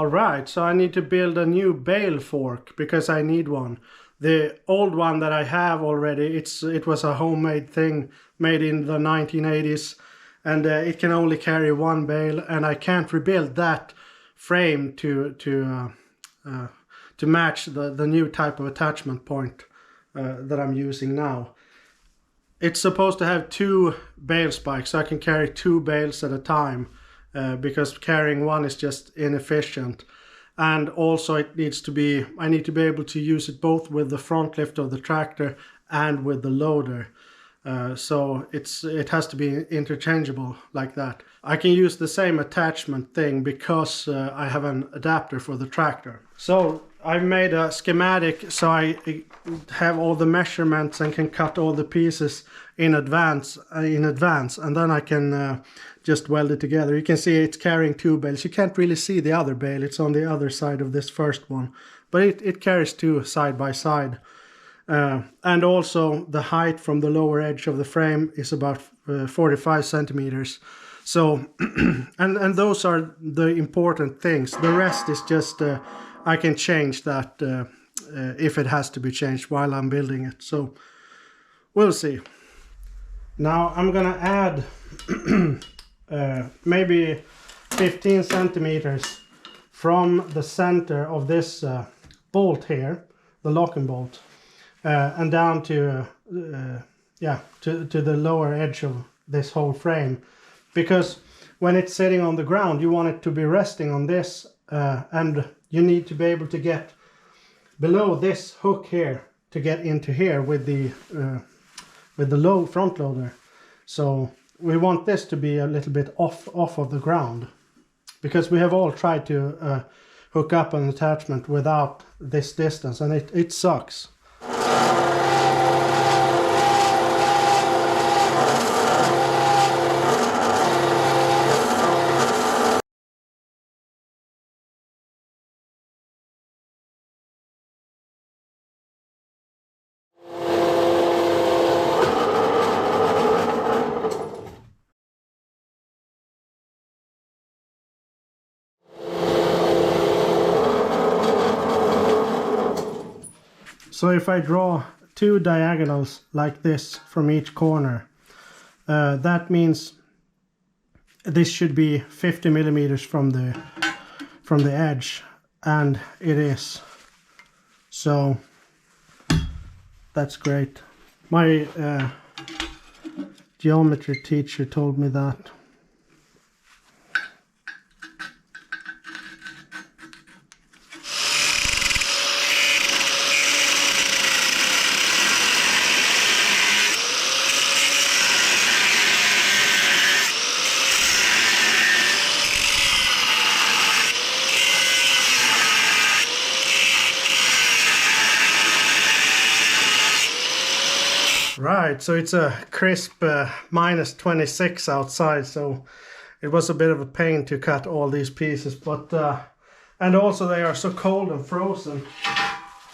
Alright, so I need to build a new bale fork because I need one. The old one that I have already, it was a homemade thing made in the 1980s, and it can only carry one bale, and I can't rebuild that frame to match the new type of attachment point that I'm using now. It's supposed to have 2 bale spikes, so I can carry 2 bales at a time. Because carrying one is just inefficient, and also I need to be able to use it both with the front lift of the tractor and with the loader, so it has to be interchangeable like that. I can use the same attachment thing because I have an adapter for the tractor. So I made a schematic so I have all the measurements and can cut all the pieces in advance, and then I can just weld it together. You can see it's carrying 2 bales. You can't really see the other bale, it's on the other side of this first one, but it carries 2 side by side. And also the height from the lower edge of the frame is about 45 centimeters. So and those are the important things. The rest is just I can change that if it has to be changed while I'm building it. So we'll see. Now I'm gonna add maybe 15 centimeters from the center of this bolt here, the locking bolt, and down to the lower edge of this whole frame, because when it's sitting on the ground you want it to be resting on this, and you need to be able to get below this hook here to get into here with the low front loader. So we want this to be a little bit off of the ground, because we have all tried to hook up an attachment without this distance, and it sucks. So if I draw 2 diagonals like this from each corner, that means this should be 50 millimeters from the edge, and it is. So that's great. My geometry teacher told me that. Right, so it's a crisp minus 26 outside, so it was a bit of a pain to cut all these pieces, but and also they are so cold and frozen.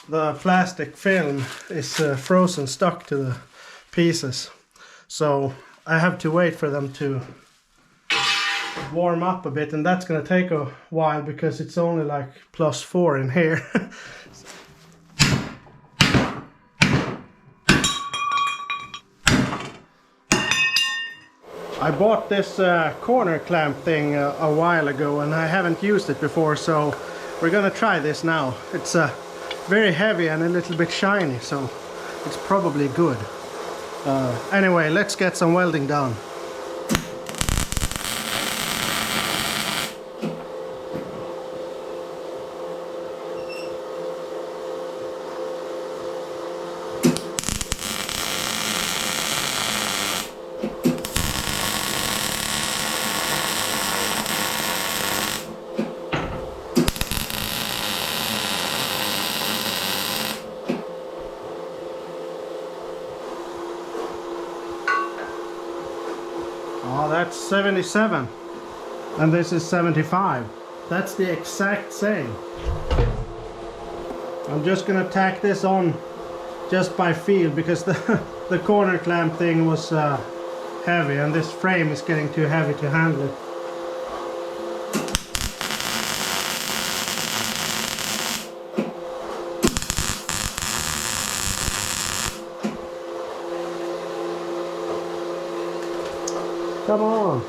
The plastic film is frozen, stuck to the pieces, so I have to wait for them to warm up a bit, and that's gonna take a while because it's only like +4 in here. I bought this corner clamp thing a while ago, and I haven't used it before, so we're gonna try this now. It's very heavy and a little bit shiny, so it's probably good. Anyway, let's get some welding done. Oh, that's 77, and this is 75. That's the exact same. I'm just gonna tack this on just by feel, because the corner clamp thing was heavy, and this frame is getting too heavy to handle it. Come on.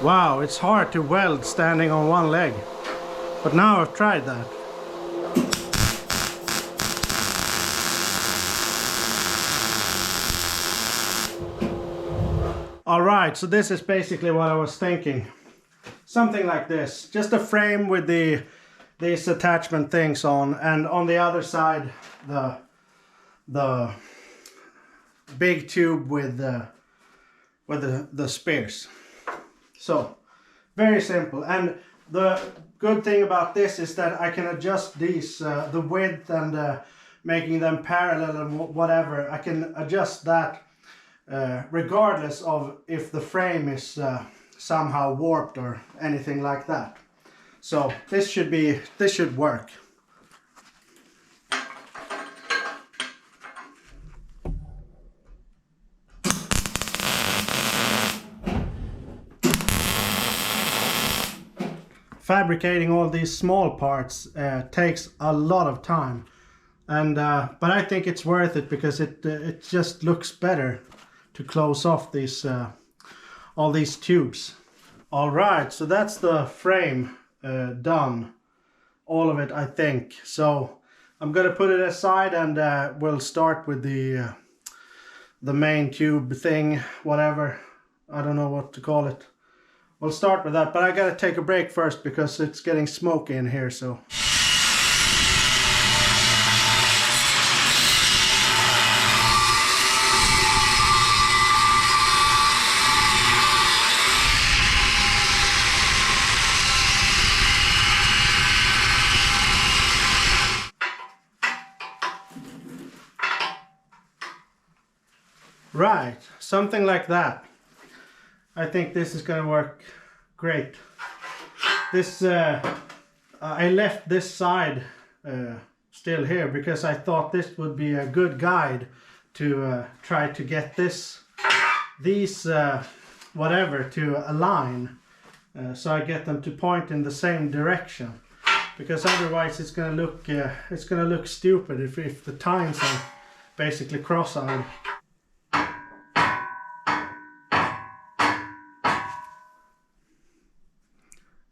Wow, it's hard to weld standing on one leg. But now I've tried that. Alright, so this is basically what I was thinking. Something like this. Just a frame with these attachment things on, and on the other side the big tube with the spears. So very simple, and the good thing about this is that I can adjust these the width and making them parallel and whatever. I can adjust that regardless of if the frame is somehow warped or anything like that. So this should work. Fabricating all these small parts takes a lot of time, and but I think it's worth it because it just looks better to close off these all these tubes. All right, so that's the frame done, all of it, I think. So I'm gonna put it aside, and we'll start with the main tube thing, whatever. I don't know what to call it. We'll start with that, but I gotta take a break first because it's getting smoky in here, so. Right, something like that. I think this is gonna work great. This I left this side still here because I thought this would be a good guide to try to get these whatever to align, so I get them to point in the same direction, because otherwise it's gonna look stupid if the tines are basically cross-eyed.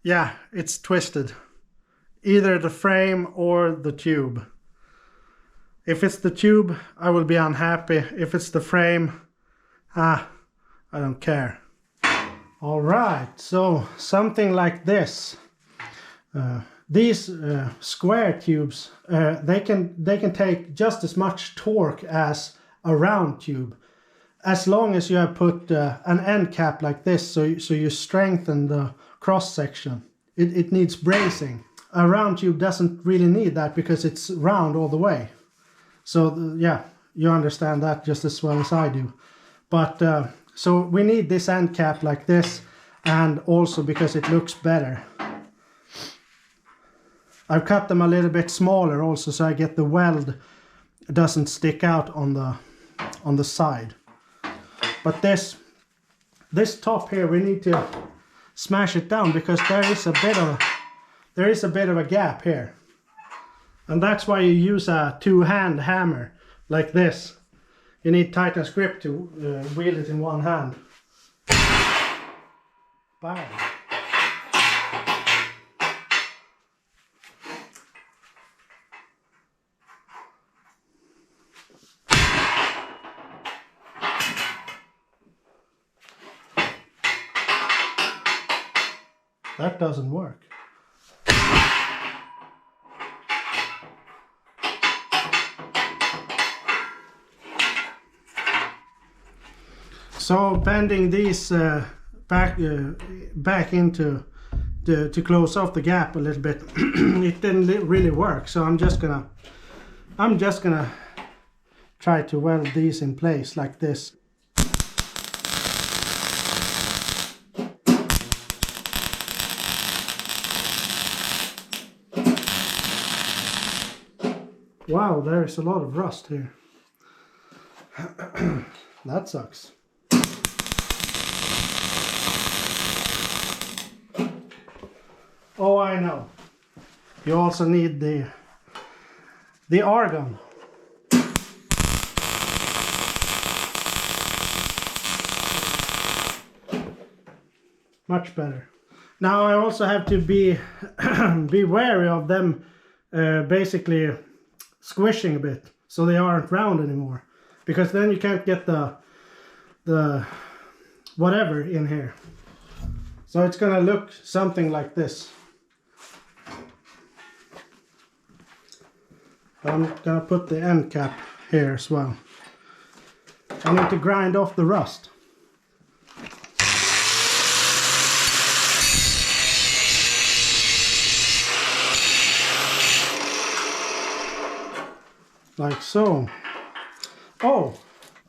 Yeah, it's twisted. Either the frame or the tube. If it's the tube, I will be unhappy. If it's the frame, I don't care. All right, so something like this. These square tubes, they can take just as much torque as a round tube, as long as you have put an end cap like this, so you strengthen the cross section. It needs bracing. A round tube doesn't really need that because it's round all the way. So yeah, you understand that just as well as I do. But so we need this end cap like this, and also because it looks better. I've cut them a little bit smaller also, so I get the weld doesn't stick out on the side. But this top here, we need to smash it down because there is a bit of a gap here, and that's why you use a two-hand hammer like this. You need Titan's grip to wield it in one hand. Bang. That doesn't work. So bending these back into to close off the gap a little bit, it didn't really work. So I'm just gonna try to weld these in place like this. Wow, there's a lot of rust here. That sucks. Oh, I know. You also need the argon. Much better. Now I also have to be be wary of them basically squishing a bit so they aren't round anymore, because then you can't get the whatever in here. So it's gonna look something like this. I'm gonna put the end cap here as well. I need to grind off the rust. Like so. Oh,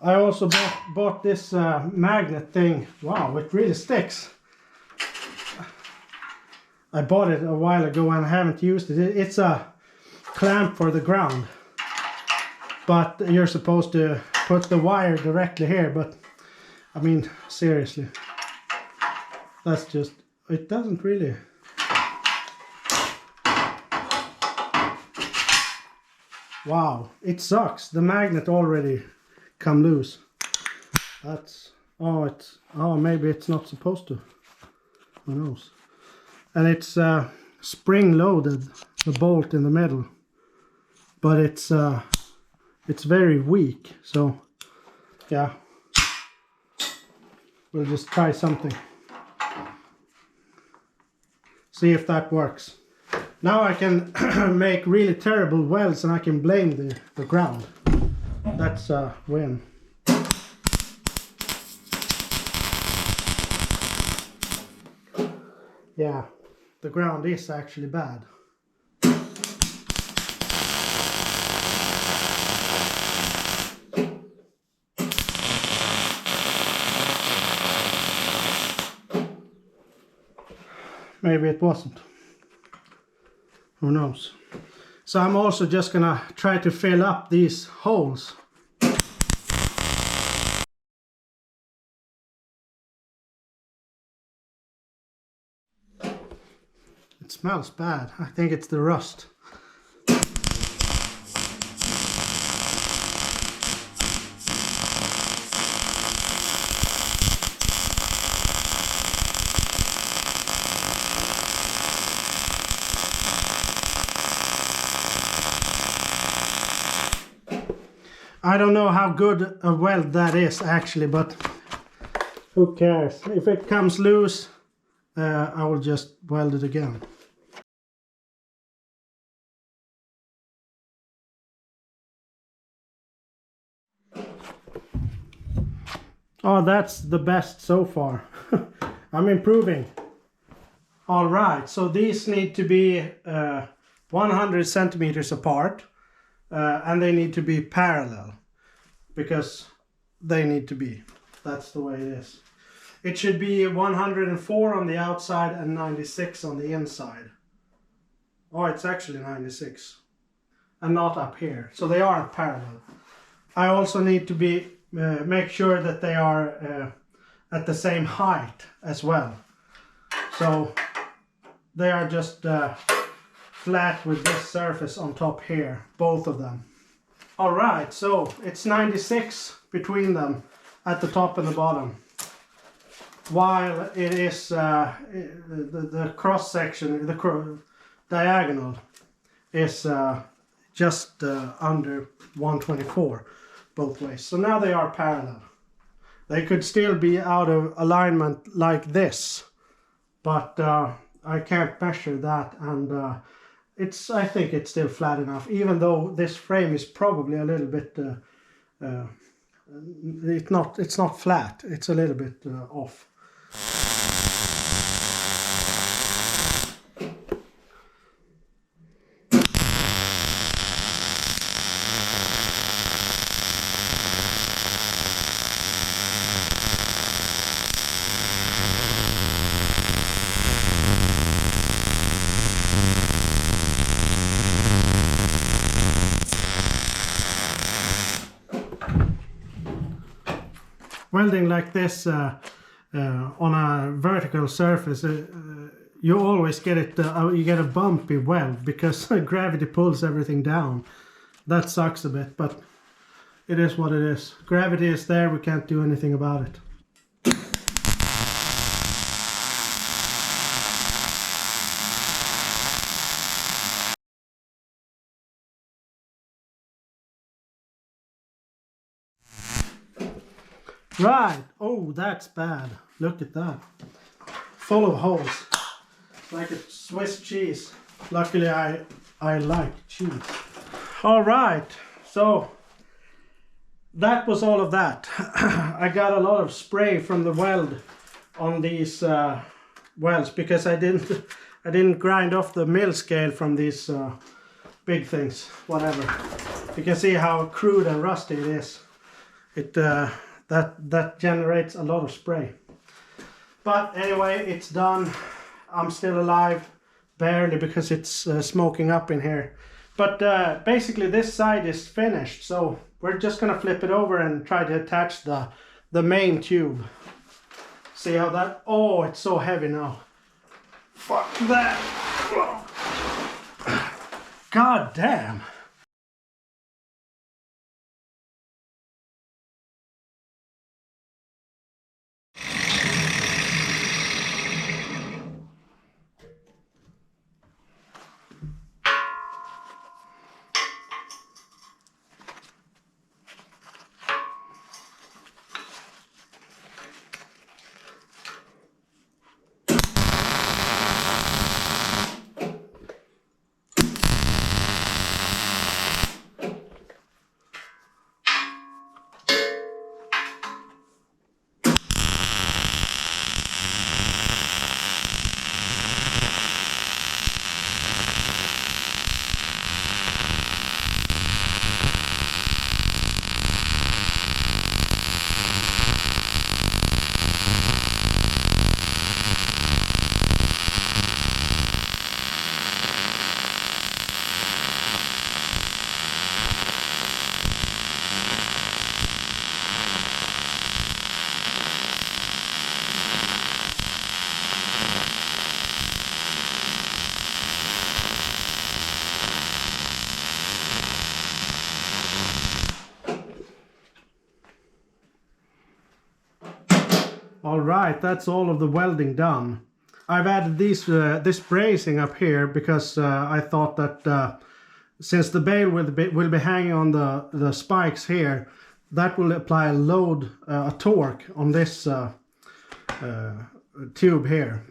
I also bought this magnet thing. Wow, it really sticks. I bought it a while ago and I haven't used it. It's a clamp for the ground, but you're supposed to put the wire directly here, but I mean, seriously, that's just, it doesn't really. Wow, it sucks. The magnet already come loose. That's, oh, maybe it's not supposed to. Who knows? And it's spring loaded, the bolt in the middle, but it's very weak. So yeah, we'll just try something. See if that works. Now I can make really terrible welds and I can blame the ground. That's a win. Yeah, the ground is actually bad. Maybe it wasn't. Who knows? So I'm also just gonna try to fill up these holes. It smells bad. I think it's the rust. I don't know how good a weld that is actually, but who cares? If it comes loose, I will just weld it again. Oh, that's the best so far. I'm improving. All right, so these need to be 100 centimeters apart, and they need to be parallel, because they need to be. That's the way it is. It should be 104 on the outside and 96 on the inside. Oh, it's actually 96. And not up here. So they are parallel. I also need to be make sure that they are at the same height as well. So they are just flat with this surface on top here, both of them. All right, so it's 96 between them at the top and the bottom, while it is the cross section, the diagonal is just under 124 both ways. So now they are parallel. They could still be out of alignment like this, but I can't measure that, and I think it's still flat enough, even though this frame is probably a little bit it's not flat, it's a little bit off. Welding like this on a vertical surface, you always get it. You get a bumpy weld because gravity pulls everything down. That sucks a bit, but it is what it is. Gravity is there. We can't do anything about it. Right. Oh, that's bad. Look at that. Full of holes. Like a Swiss cheese. Luckily I like cheese. All right. So that was all of that. I got a lot of spray from the weld on these welds because I didn't grind off the mill scale from these big things. Whatever. You can see how crude and rusty it is. It that generates a lot of spray. But anyway, it's done. I'm still alive, barely, because it's smoking up in here. But basically this side is finished, so we're just gonna flip it over and try to attach the main tube. See how that, oh, it's so heavy now. Fuck that. God damn. Alright, that's all of the welding done. I've added this bracing up here because I thought that since the bale will be hanging on the spikes here, that will apply a load, a torque on this tube here.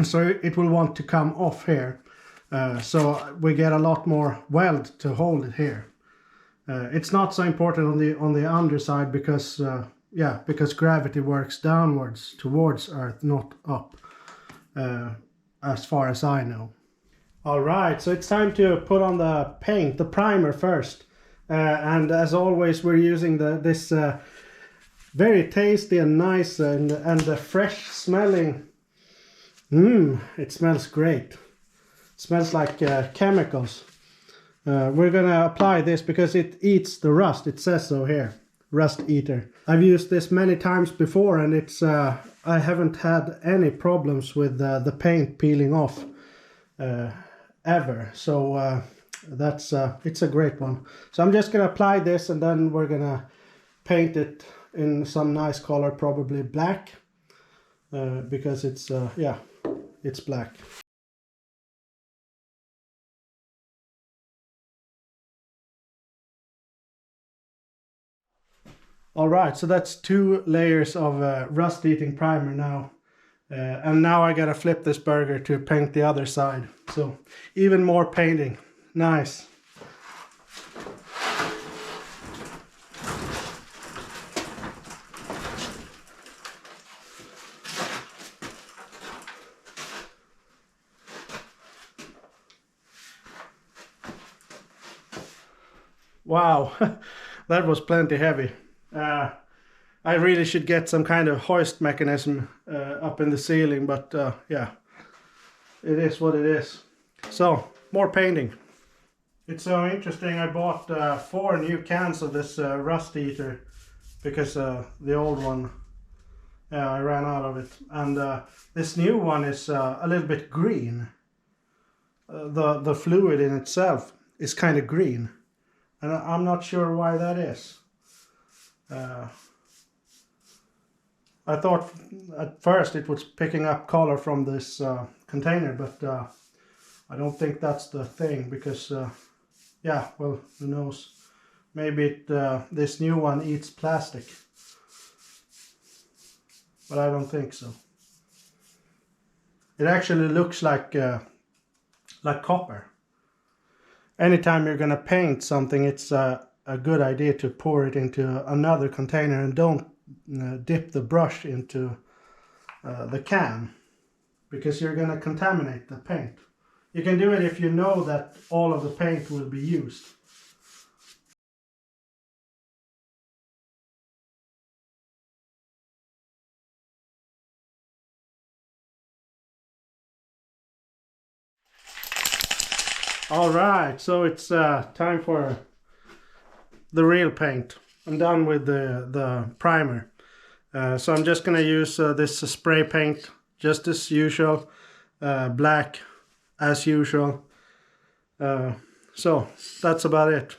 So it will want to come off here. So we get a lot more weld to hold it here. It's not so important on the underside because yeah, because gravity works downwards towards Earth, not up, as far as I know. Alright, so it's time to put on the paint, the primer first. And as always, we're using this very tasty and nice and fresh smelling. It smells great. It smells like chemicals. We're gonna apply this because it eats the rust. It says so here. Rust eater. I've used this many times before and it's I haven't had any problems with the paint peeling off ever, so that's it's a great one. So I'm just gonna apply this and then we're gonna paint it in some nice color, probably black, because it's yeah, it's black. Alright, so that's 2 layers of rust-eating primer now. And now I gotta flip this burger to paint the other side. So, even more painting. Nice. Wow, that was plenty heavy. I really should get some kind of hoist mechanism up in the ceiling, but yeah, it is what it is. So, more painting. It's so interesting, I bought 4 new cans of this rust eater because the old one, I ran out of it. And this new one is a little bit green. The fluid in itself is kind of green. And I'm not sure why that is. I thought at first it was picking up color from this container, but I don't think that's the thing because, yeah, well, who knows? Maybe this new one eats plastic. but I don't think so. It actually looks like copper. Anytime you're gonna paint something, it's a good idea to pour it into another container and don't dip the brush into the can, because you're gonna contaminate the paint. You can do it if you know that all of the paint will be used. Alright, so it's time for the real paint. I'm done with the primer. So I'm just gonna use this spray paint, just as usual, black as usual. So that's about it.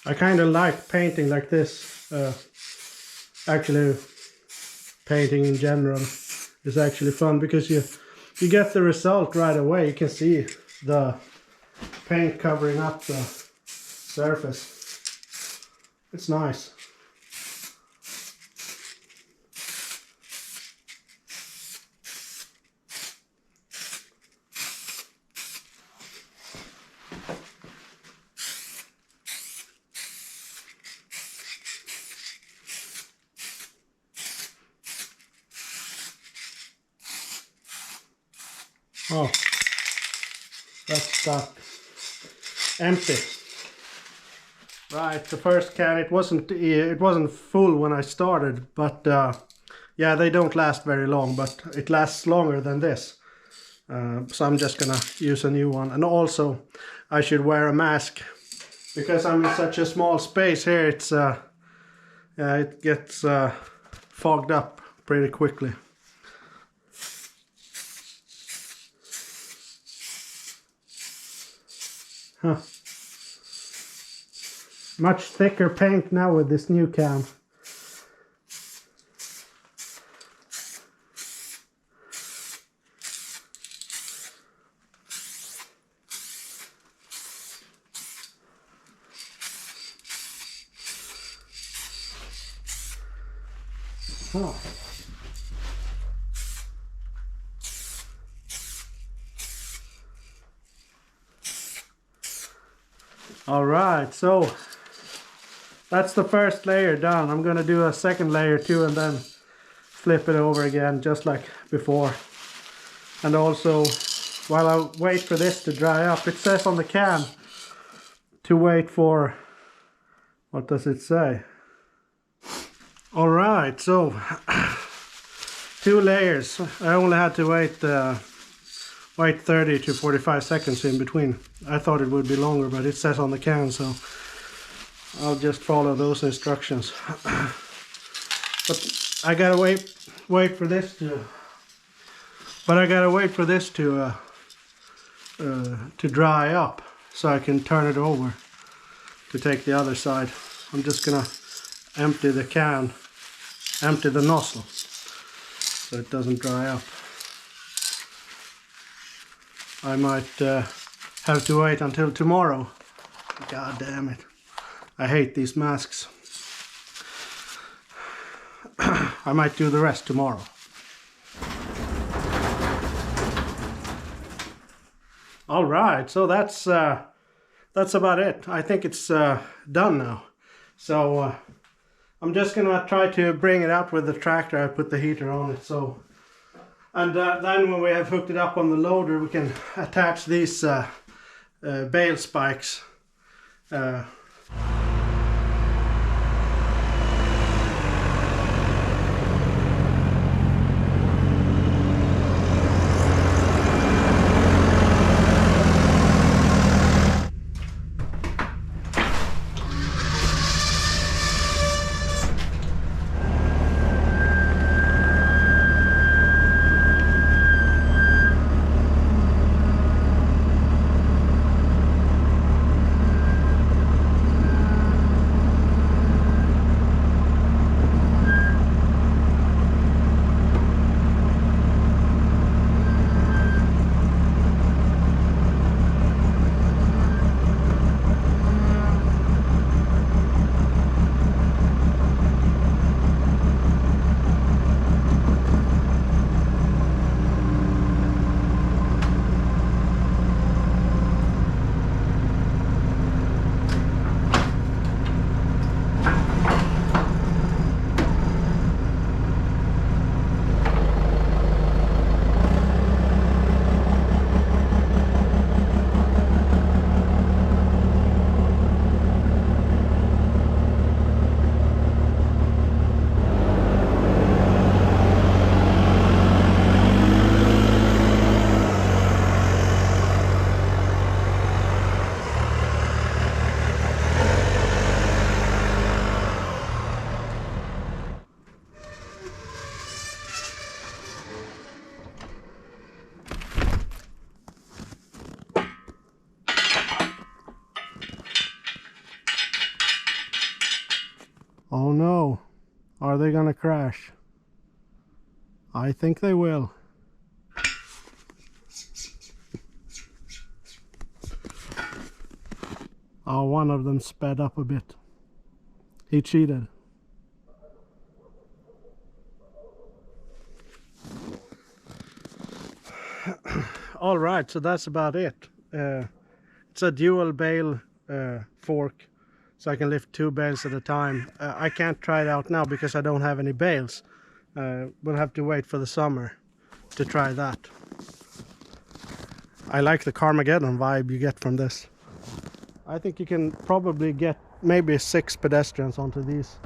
I kind of like painting like this. Actually, painting in general is actually fun because you get the result right away. You can see the paint covering up the surface. It's nice. Oh, that's stuck. Empty. Right, the first can, it wasn't full when I started, but yeah, they don't last very long, but it lasts longer than this. So I'm just gonna use a new one. And also, I should wear a mask because I'm in such a small space here. It's it gets fogged up pretty quickly. Huh. Much thicker paint now with this new can. Oh. All right, so that's the first layer done. I'm gonna do a second layer too and then flip it over again just like before. And also, while I wait for this to dry up, it says on the can to wait for, what does it say? All right, so 2 layers. I only had to wait 30 to 45 seconds in between. I thought it would be longer, but it says on the can, so I'll just follow those instructions. But I gotta wait for this to dry up so I can turn it over to take the other side. I'm just gonna empty the can, empty the nozzle so it doesn't dry up. I might have to wait until tomorrow. God damn it. I hate these masks. I might do the rest tomorrow. All right, so that's about it. I think it's done now. So I'm just gonna try to bring it out with the tractor. I put the heater on it, so. And then when we have hooked it up on the loader, we can attach these bale spikes. Oh no, are they gonna crash? I think they will. Oh, one of them sped up a bit. He cheated. All right, so that's about it. It's a dual bale fork, so I can lift 2 bales at a time. I can't try it out now because I don't have any bales. We'll have to wait for the summer to try that. I like the Carmageddon vibe you get from this. I think you can probably get maybe 6 pedestrians onto these.